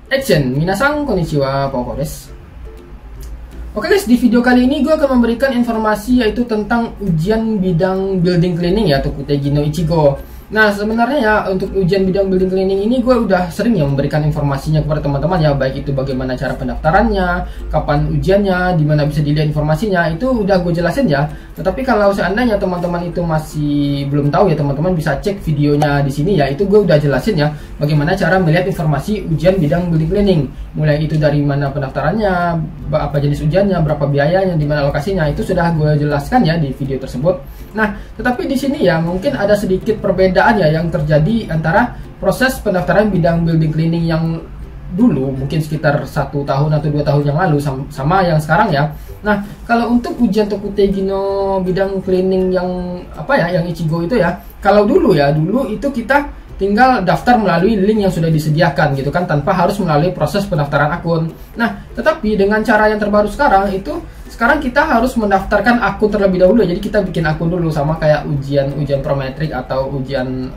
Action, minasan konnichiwa, Poko desu. Oke guys, di video kali ini gue akan memberikan informasi yaitu tentang ujian bidang building cleaning ya, Tokutegi no Ichigo. Nah sebenarnya ya untuk ujian bidang building cleaning ini gue udah sering ya memberikan informasinya kepada teman-teman ya, baik itu bagaimana cara pendaftarannya, kapan ujiannya, di mana bisa dilihat informasinya, itu udah gue jelasin ya. Tetapi kalau seandainya teman-teman itu masih belum tahu ya, teman-teman bisa cek videonya di sini ya, itu gue udah jelasin ya bagaimana cara melihat informasi ujian bidang building cleaning, mulai itu dari mana pendaftarannya, apa jenis ujiannya, berapa biayanya, di mana lokasinya, itu sudah gue jelaskan ya di video tersebut. Nah, tetapi di sini ya mungkin ada sedikit perbedaan ya yang terjadi antara proses pendaftaran bidang building cleaning yang dulu mungkin sekitar 1 tahun atau 2 tahun yang lalu sama yang sekarang ya. Nah, kalau untuk ujian Tokutegi no bidang cleaning yang yang Ichigo itu ya, kalau dulu itu kita tinggal daftar melalui link yang sudah disediakan gitu kan, tanpa harus melalui proses pendaftaran akun. Nah, tetapi dengan cara yang terbaru sekarang kita harus mendaftarkan akun terlebih dahulu ya. Jadi kita bikin akun dulu, sama kayak ujian prometrik atau ujian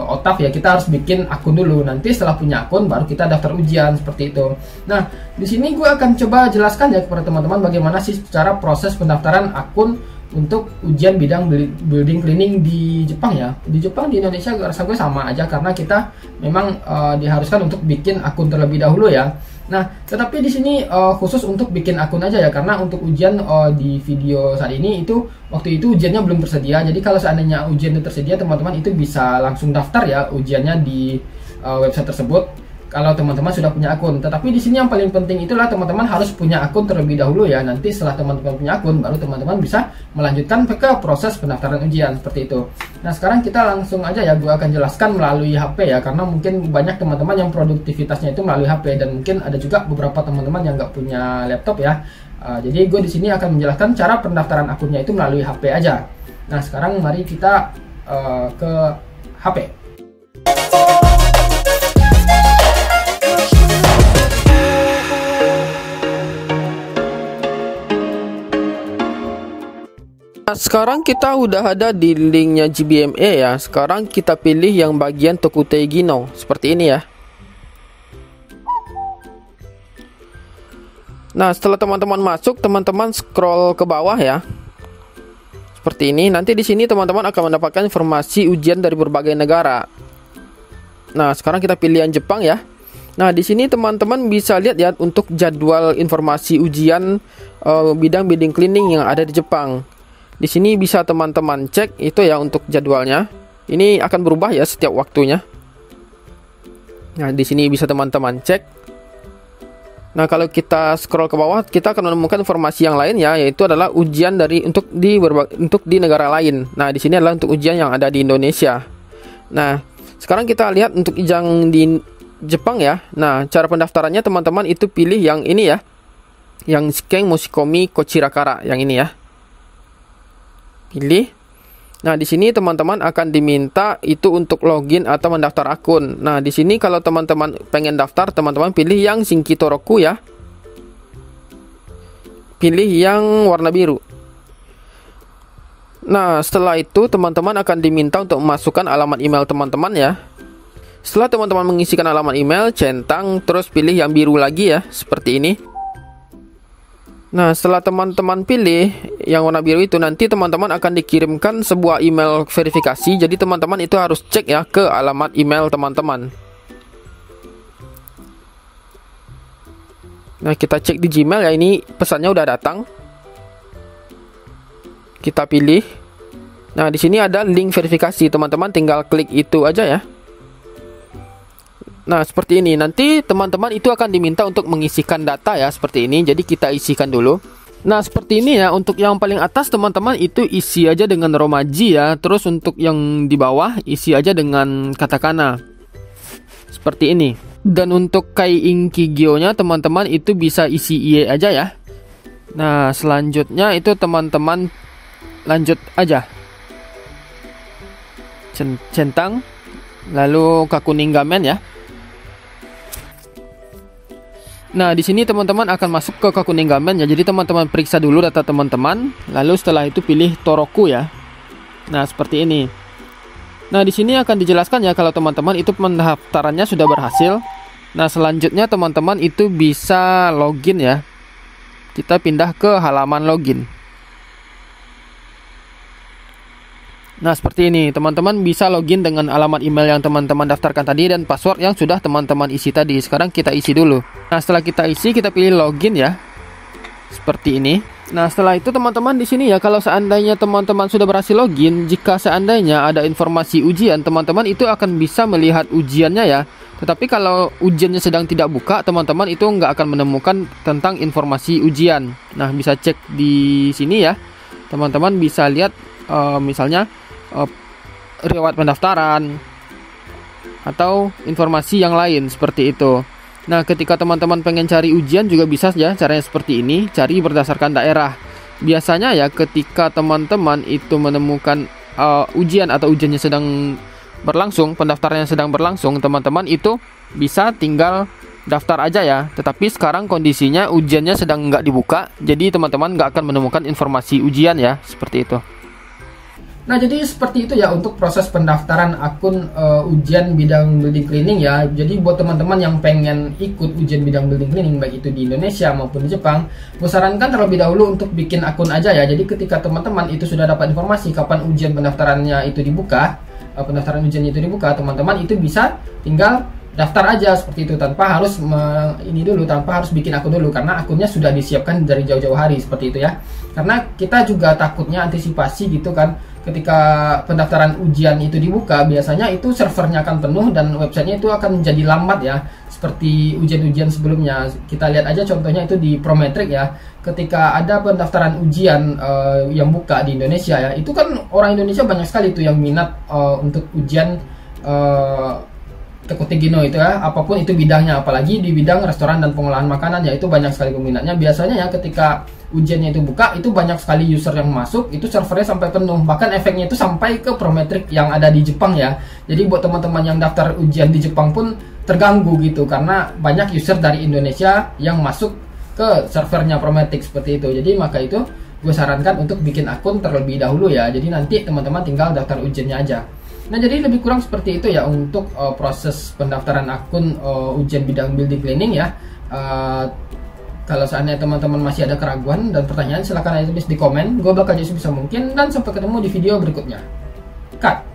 OTAF ya, kita harus bikin akun dulu. Nanti setelah punya akun baru kita daftar ujian seperti itu. Nah, di sini gue akan coba jelaskan ya kepada teman-teman bagaimana sih cara proses pendaftaran akun untuk ujian bidang building cleaning di Jepang ya. Di Jepang, di Indonesia rasa gue sama aja karena kita memang diharuskan untuk bikin akun terlebih dahulu ya. Nah, tetapi di sini khusus untuk bikin akun aja ya, karena untuk ujian di video saat ini itu waktu itu ujiannya belum tersedia. Jadi kalau seandainya ujian itu tersedia, teman-teman itu bisa langsung daftar ya ujiannya di website tersebut kalau teman-teman sudah punya akun. Tetapi di sini yang paling penting itulah teman-teman harus punya akun terlebih dahulu ya. Nanti setelah teman-teman punya akun, baru teman-teman bisa melanjutkan ke proses pendaftaran ujian seperti itu. Nah, sekarang kita langsung aja ya, gue akan jelaskan melalui HP ya, karena mungkin banyak teman-teman yang produktivitasnya itu melalui HP, dan mungkin ada juga beberapa teman-teman yang nggak punya laptop ya. Jadi gue di sini akan menjelaskan cara pendaftaran akunnya itu melalui HP aja. Nah, sekarang mari kita ke HP. Nah, sekarang kita udah ada di linknya JBME ya. Sekarang kita pilih yang bagian Tokutegi no, seperti ini ya. Nah, setelah teman-teman masuk, teman-teman scroll ke bawah ya. Seperti ini. Nanti di sini teman-teman akan mendapatkan informasi ujian dari berbagai negara. Nah, sekarang kita pilih yang Jepang ya. Nah, di sini teman-teman bisa lihat ya untuk jadwal informasi ujian bidang building cleaning yang ada di Jepang. Di sini bisa teman-teman cek itu ya untuk jadwalnya. Ini akan berubah ya setiap waktunya. Nah, di sini bisa teman-teman cek. Nah, kalau kita scroll ke bawah, kita akan menemukan informasi yang lain ya, yaitu adalah ujian untuk di negara lain. Nah, di sini adalah untuk ujian yang ada di Indonesia. Nah, sekarang kita lihat untuk yang di Jepang ya. Nah, cara pendaftarannya teman-teman itu pilih yang ini ya. Yang Shiken Moshikomi Kochirakara, yang ini ya. Pilih. Nah, di sini teman-teman akan diminta itu untuk login atau mendaftar akun. Nah, di sini kalau teman-teman pengen daftar, teman-teman pilih yang Shinki Toroku ya. Pilih yang warna biru. Nah, setelah itu teman-teman akan diminta untuk memasukkan alamat email teman-teman ya. Setelah teman-teman mengisikan alamat email, centang, terus pilih yang biru lagi ya, seperti ini. Nah, setelah teman-teman pilih yang warna biru itu, nanti teman-teman akan dikirimkan sebuah email verifikasi. Jadi teman-teman itu harus cek ya ke alamat email teman-teman. Nah, kita cek di Gmail ya, ini pesannya udah datang. Kita pilih. Nah, di sini ada link verifikasi, teman-teman tinggal klik itu aja ya. Nah, seperti ini. Nanti teman-teman itu akan diminta untuk mengisikan data ya, seperti ini. Jadi kita isikan dulu. Nah, seperti ini ya. Untuk yang paling atas teman-teman itu isi aja dengan romaji ya. Terus untuk yang di bawah isi aja dengan katakana. Seperti ini. Dan untuk kai inkigyo-nya teman-teman itu bisa isi IE aja ya. Nah, selanjutnya itu teman-teman lanjut aja. Centang. Lalu kakuningamen ya. Nah, di sini teman-teman akan masuk ke kakuningamen ya. Jadi teman-teman periksa dulu data teman-teman, lalu setelah itu pilih Toroku ya. Nah, seperti ini. Nah, di sini akan dijelaskan ya kalau teman-teman itu pendaftarannya sudah berhasil. Nah, selanjutnya teman-teman itu bisa login ya. Kita pindah ke halaman login. Nah, seperti ini. Teman-teman bisa login dengan alamat email yang teman-teman daftarkan tadi dan password yang sudah teman-teman isi tadi. Sekarang kita isi dulu. Nah, setelah kita isi, kita pilih login ya. Seperti ini. Nah, setelah itu teman-teman di sini ya, kalau seandainya teman-teman sudah berhasil login, jika seandainya ada informasi ujian, teman-teman itu akan bisa melihat ujiannya ya. Tetapi kalau ujiannya sedang tidak buka, teman-teman itu nggak akan menemukan tentang informasi ujian. Nah, bisa cek di sini ya. Teman-teman bisa lihat misalnya riwayat pendaftaran atau informasi yang lain seperti itu. Nah, ketika teman-teman pengen cari ujian juga bisa ya, caranya seperti ini, cari berdasarkan daerah. Biasanya ya ketika teman-teman itu menemukan ujian atau ujiannya sedang berlangsung, pendaftarannya sedang berlangsung, teman-teman itu bisa tinggal daftar aja ya. Tetapi sekarang kondisinya ujiannya sedang nggak dibuka, jadi teman-teman nggak akan menemukan informasi ujian ya, seperti itu. Nah, jadi seperti itu ya untuk proses pendaftaran akun ujian bidang building cleaning ya. Jadi buat teman-teman yang pengen ikut ujian bidang building cleaning baik itu di Indonesia maupun di Jepang, gue sarankan terlebih dahulu untuk bikin akun aja ya. Jadi ketika teman-teman itu sudah dapat informasi kapan ujian pendaftarannya itu dibuka, pendaftaran ujiannya itu dibuka, teman-teman itu bisa tinggal daftar aja seperti itu tanpa harus tanpa harus bikin akun dulu, karena akunnya sudah disiapkan dari jauh-jauh hari seperti itu ya. Karena kita juga takutnya antisipasi gitu kan, ketika pendaftaran ujian itu dibuka biasanya itu servernya akan penuh dan websitenya itu akan menjadi lambat ya, seperti ujian-ujian sebelumnya. Kita lihat aja contohnya itu di Prometric ya, ketika ada pendaftaran ujian yang buka di Indonesia ya, itu kan orang Indonesia banyak sekali tuh yang minat untuk ujian Tekutegino itu ya, apapun itu bidangnya, apalagi di bidang restoran dan pengolahan makanan ya, itu banyak sekali peminatnya. Biasanya ya ketika ujiannya itu buka, itu banyak sekali user yang masuk, itu servernya sampai penuh, bahkan efeknya itu sampai ke Prometric yang ada di Jepang ya. Jadi buat teman-teman yang daftar ujian di Jepang pun terganggu gitu, karena banyak user dari Indonesia yang masuk ke servernya Prometric seperti itu. Jadi maka itu gue sarankan untuk bikin akun terlebih dahulu ya, jadi nanti teman-teman tinggal daftar ujiannya aja. Nah, jadi lebih kurang seperti itu ya untuk proses pendaftaran akun ujian bidang building cleaning ya. Kalau seandainya teman-teman masih ada keraguan dan pertanyaan, silahkan aja tulis di komen. Gue bakal jawab sebisa mungkin, dan sampai ketemu di video berikutnya. Cut.